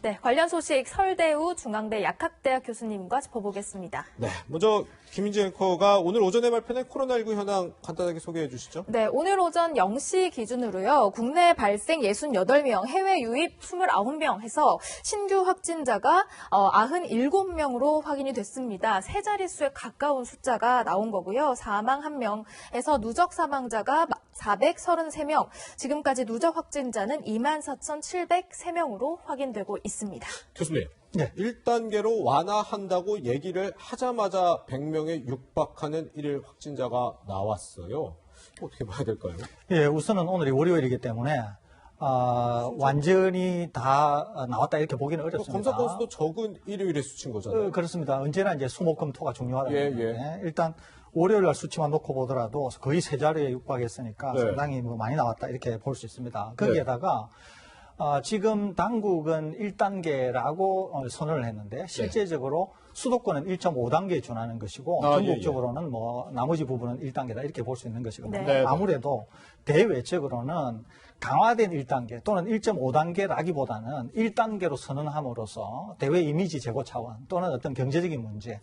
네, 관련 소식 설대우 중앙대 약학대학 교수님과 짚어보겠습니다. 네, 먼저 김민지 앵커가 오늘 오전에 발표된 코로나19 현황 간단하게 소개해 주시죠. 네, 오늘 오전 0시 기준으로요. 국내 발생 68명, 해외 유입 29명 해서 신규 확진자가 97명으로 확인이 됐습니다. 세 자릿수에 가까운 숫자가 나온 거고요. 사망 1명에서 누적 사망자가 433명, 지금까지 누적 확진자는 24,703명으로 확인되고 있습니다. 교수님, 네. 1단계로 완화한다고 얘기를 하자마자 100명에 육박하는 1일 확진자가 나왔어요. 어떻게 봐야 될까요? 예, 우선은 오늘이 월요일이기 때문에 완전히 다 나왔다 이렇게 보기는 어렵습니다. 검사 건수도 적은 일요일의 수치인 거잖아요. 그렇습니다. 언제나 이제 수목금토가 중요하다. 예. 일단 월요일 날 수치만 놓고 보더라도 거의 세 자리에 육박했으니까 네. 상당히 많이 나왔다 이렇게 볼 수 있습니다. 거기에다가 지금 당국은 1단계라고 선언을 했는데 실제적으로 수도권은 1.5단계에 준하는 것이고 전국적으로는 나머지 부분은 1단계다 이렇게 볼 수 있는 것이거든요. 네. 아무래도 대외적으로는 강화된 1단계 또는 1.5단계라기보다는 1단계로 선언함으로써 대외 이미지 제고 차원 또는 어떤 경제적인 문제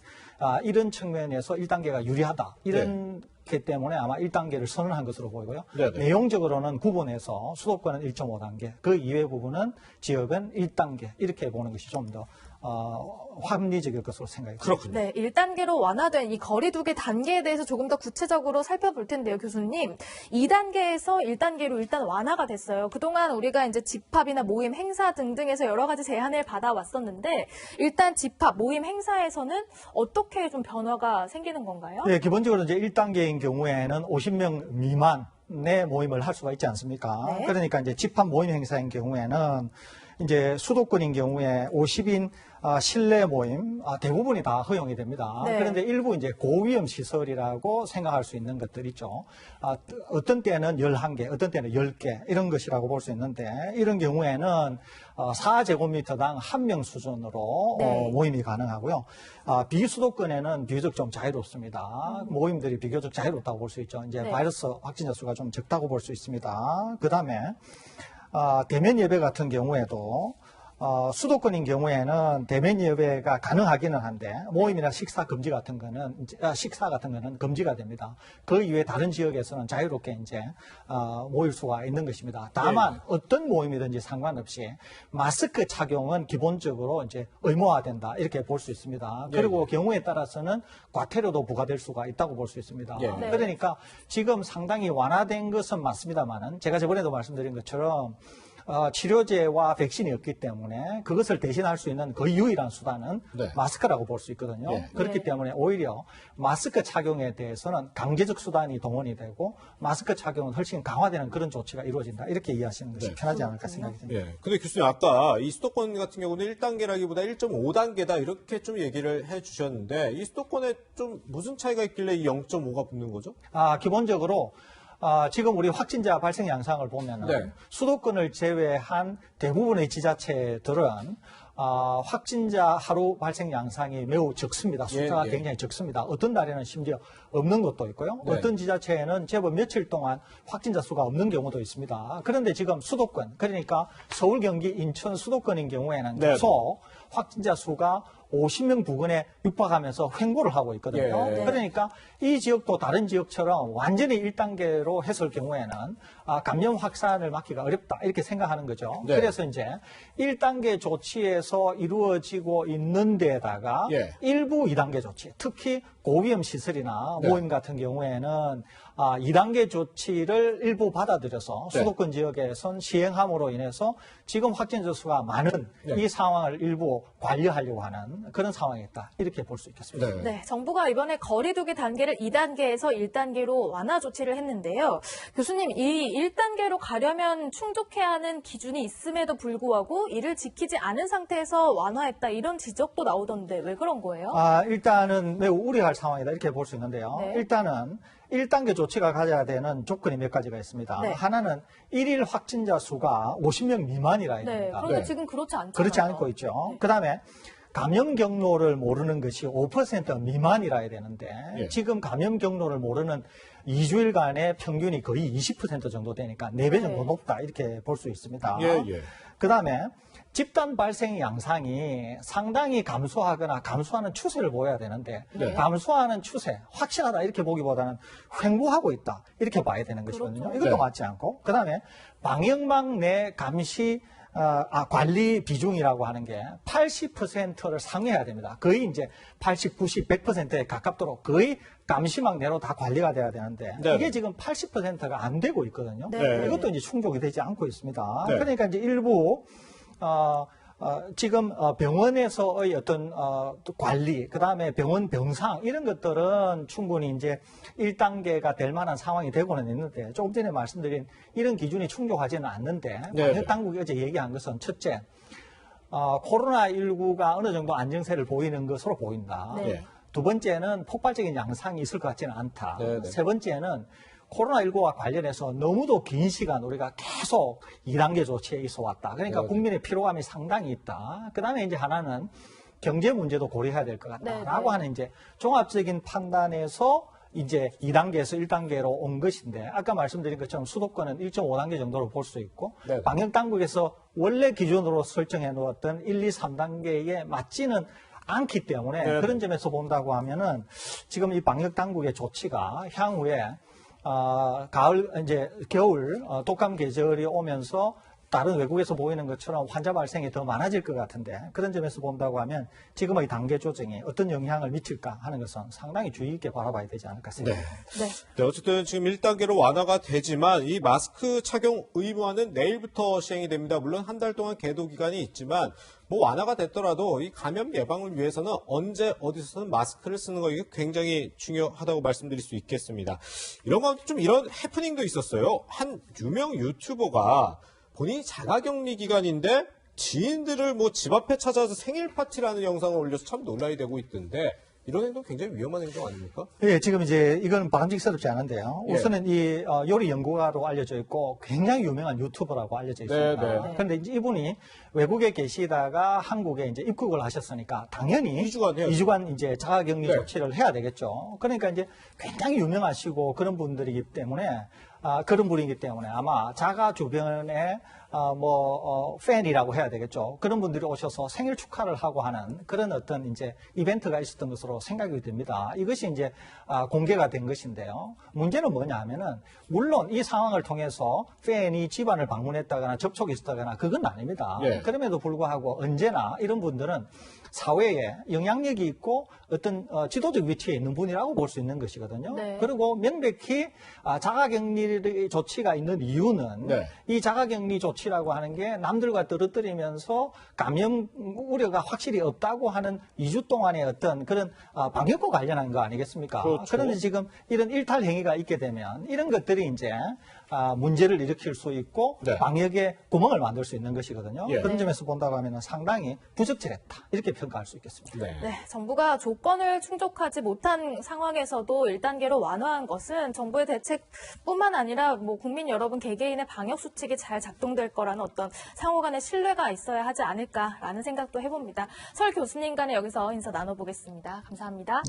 이런 측면에서 1단계가 유리하다 이렇기 때문에 아마 1단계를 선언한 것으로 보이고요. 네네. 내용적으로는 구분해서 수도권은 1.5단계 그 이외 부분은 지역은 1단계 이렇게 보는 것이 좀 더 합리적일 것으로 생각이 듭니다. 그렇군요. 네, 1단계로 완화된 이 거리두기 단계에 대해서 조금 더 구체적으로 살펴볼 텐데요, 교수님. 2단계에서 1단계로 일단 완화가 됐어요. 그동안 우리가 이제 집합이나 모임, 행사 등등에서 여러 가지 제한을 받아왔었는데 일단 집합, 모임, 행사에서는 어떻게 좀 변화가 생기는 건가요? 네, 기본적으로 이제 1단계인 경우에는 50명 미만의 모임을 할 수가 있지 않습니까? 네. 그러니까 이제 집합 모임 행사인 경우에는 이제 수도권인 경우에 50인 실내 모임 대부분이 다 허용이 됩니다. 네. 그런데 일부 이제 고위험 시설이라고 생각할 수 있는 것들 있죠. 어떤 때는 11개, 어떤 때는 10개 이런 것이라고 볼 수 있는데 이런 경우에는 4제곱미터당 1명 수준으로 네. 모임이 가능하고요. 비수도권에는 비교적 좀 자유롭습니다. 모임들이 비교적 자유롭다고 볼 수 있죠. 이제 네. 바이러스 확진자 수가 좀 적다고 볼 수 있습니다. 그다음에 대면 예배 같은 경우에도 수도권인 경우에는 대면 예배가 가능하기는 한데 모임이나 식사 같은 거는 금지가 됩니다. 그 이외에 다른 지역에서는 자유롭게 이제 모일 수가 있는 것입니다. 다만 어떤 모임이든지 상관없이 마스크 착용은 기본적으로 이제 의무화된다 이렇게 볼 수 있습니다. 그리고 경우에 따라서는 과태료도 부과될 수가 있다고 볼 수 있습니다. 네. 그러니까 지금 상당히 완화된 것은 맞습니다만은 제가 저번에도 말씀드린 것처럼 치료제와 백신이 없기 때문에 그것을 대신할 수 있는 거의 유일한 수단은 마스크라고 볼 수 있거든요. 그렇기 때문에 오히려 마스크 착용에 대해서는 강제적 수단이 동원이 되고 마스크 착용은 훨씬 강화되는 그런 조치가 이루어진다. 이렇게 이해하시는 것이 편하지 않을까 생각이 듭니다. 예. 근데 교수님 아까 이 수도권 같은 경우는 1단계라기보다 1.5단계다 이렇게 좀 얘기를 해 주셨는데 이 수도권에 좀 무슨 차이가 있길래 이 0.5가 붙는 거죠? 기본적으로 지금 우리 확진자 발생 양상을 보면은 수도권을 제외한 대부분의 지자체들은 확진자 하루 발생 양상이 매우 적습니다. 숫자가 굉장히 적습니다. 어떤 날에는 심지어 없는 것도 있고요. 어떤 지자체에는 제법 며칠 동안 확진자 수가 없는 경우도 있습니다. 그런데 지금 수도권, 그러니까 서울, 경기, 인천 수도권인 경우에는 계속 확진자 수가 50명 부근에 육박하면서 횡보를 하고 있거든요. 그러니까 이 지역도 다른 지역처럼 완전히 1단계로 했을 경우에는 감염 확산을 막기가 어렵다 이렇게 생각하는 거죠. 그래서 이제 1단계 조치에서 이루어지고 있는 데다가 일부 2단계 조치, 특히 고위험 시설이나 모임 같은 경우에는 2단계 조치를 일부 받아들여서 수도권 지역에선 시행함으로 인해서 지금 확진자 수가 많은 이 상황을 일부 관리하려고 하는 그런 상황이었다. 이렇게 볼 수 있겠습니다. 네, 정부가 이번에 거리두기 단계를 2단계에서 1단계로 완화 조치를 했는데요. 교수님, 이 1단계로 가려면 충족해야 하는 기준이 있음에도 불구하고 이를 지키지 않은 상태에서 완화했다. 이런 지적도 나오던데 왜 그런 거예요? 일단은 매우 우려할 상황이다. 이렇게 볼 수 있는데요. 일단은 1단계 조치가 가져야 되는 조건이 몇 가지가 있습니다. 하나는 1일 확진자 수가 50명 미만이라 네, 됩니다. 그런데 지금 그렇지 않잖아요. 그렇지 않고 있죠. 그다음에 감염 경로를 모르는 것이 5% 미만이라야 되는데 예. 지금 감염 경로를 모르는 2주일간의 평균이 거의 20% 정도 되니까 4배 정도 네. 높다 이렇게 볼 수 있습니다. 예, 예. 그다음에 집단 발생 양상이 상당히 감소하거나 감소하는 추세를 보여야 되는데 네. 감소하는 추세, 확실하다 이렇게 보기보다는 횡보하고 있다 이렇게 봐야 되는 것이거든요. 그렇죠. 이것도 네. 맞지 않고 그다음에 방역망 내 감시 관리 비중이라고 하는 게 80%를 상회해야 됩니다. 거의 이제 80, 90, 100%에 가깝도록 거의 감시망 내로 다 관리가 돼야 되는데 네. 이게 지금 80%가 안 되고 있거든요. 네. 이것도 이제 충족이 되지 않고 있습니다. 네. 그러니까 이제 일부 지금 병원에서의 어떤 또 관리, 그 다음에 병원 병상 이런 것들은 충분히 이제 1단계가 될 만한 상황이 되고는 있는데 조금 전에 말씀드린 이런 기준이 충족하지는 않는데 네. 방역 당국이 어제 얘기한 것은 첫째, 코로나19가 어느 정도 안정세를 보이는 것으로 보인다. 네. 두 번째는 폭발적인 양상이 있을 것 같지는 않다. 네, 네. 세 번째는 코로나19와 관련해서 너무도 긴 시간 우리가 계속 2단계 조치에 있어 왔다. 그러니까 네. 국민의 피로감이 상당히 있다. 그 다음에 이제 하나는 경제 문제도 고려해야 될 것 같다라고 네, 네. 하는 이제 종합적인 판단에서 이제 2단계에서 1단계로 온 것인데 아까 말씀드린 것처럼 수도권은 1.5단계 정도로 볼 수 있고 네. 방역당국에서 원래 기준으로 설정해 놓았던 1, 2, 3단계에 맞지는 않기 때문에 네. 그런 점에서 본다고 하면은 지금 이 방역당국의 조치가 향후에 가을, 이제 겨울, 독감 계절이 오면서 다른 외국에서 보이는 것처럼 환자 발생이 더 많아질 것 같은데 그런 점에서 본다고 하면 지금의 단계 조정이 어떤 영향을 미칠까 하는 것은 상당히 주의 있게 바라봐야 되지 않을까 네. 생각합니다. 네. 네, 어쨌든 지금 1단계로 완화가 되지만 이 마스크 착용 의무화는 내일부터 시행이 됩니다. 물론 한 달 동안 계도 기간이 있지만 뭐 완화가 됐더라도 이 감염 예방을 위해서는 언제 어디서든 마스크를 쓰는 거 이게 굉장히 중요하다고 말씀드릴 수 있겠습니다. 이런 가운데 좀 이런 해프닝도 있었어요. 한 유명 유튜버가 본인이 자가격리 기간인데 지인들을 뭐 집 앞에 찾아서 생일 파티라는 영상을 올려서 참 논란이 되고 있던데 이런 행동 굉장히 위험한 행동 아닙니까? 예, 지금 이제 이건 바람직스럽지 않은데요. 예. 우선은 이 요리 연구가로 알려져 있고 굉장히 유명한 유튜버라고 알려져 있습니다. 네, 네. 그런데 이제 이분이 외국에 계시다가 한국에 이제 입국을 하셨으니까 당연히 2주간 해야죠. 2주간 이제 자가격리 네. 조치를 해야 되겠죠. 그러니까 이제 굉장히 유명하시고 그런 분들이기 때문에 그런 분이기 때문에 아마 자가 주변에 팬이라고 해야 되겠죠. 그런 분들이 오셔서 생일 축하를 하고 하는 그런 어떤 이제 이벤트가 있었던 것으로 생각이 됩니다. 이것이 이제 공개가 된 것인데요. 문제는 뭐냐 하면은 물론 이 상황을 통해서 팬이 집안을 방문했다거나 접촉이 있었다거나 그건 아닙니다. 예. 그럼에도 불구하고 언제나 이런 분들은 사회에 영향력이 있고 어떤 지도적 위치에 있는 분이라고 볼 수 있는 것이거든요. 네. 그리고 명백히 자가격리 조치가 있는 이유는 네. 이 자가격리 조치라고 하는 게 남들과 떨어뜨리면서 감염 우려가 확실히 없다고 하는 2주 동안의 어떤 그런 방역과 관련한 거 아니겠습니까? 그렇죠. 그런데 지금 이런 일탈 행위가 있게 되면 이런 것들이 이제 문제를 일으킬 수 있고 네. 방역에 구멍을 만들 수 있는 것이거든요. 예. 그런 점에서 본다고 하면 상당히 부적절했다 이렇게 평가할 수 있겠습니다. 네. 네, 정부가 조건을 충족하지 못한 상황에서도 1단계로 완화한 것은 정부의 대책뿐만 아니라 뭐 국민 여러분 개개인의 방역 수칙이 잘 작동될 거라는 어떤 상호 간의 신뢰가 있어야 하지 않을까라는 생각도 해봅니다. 설 교수님과는 여기서 인사 나눠보겠습니다. 감사합니다.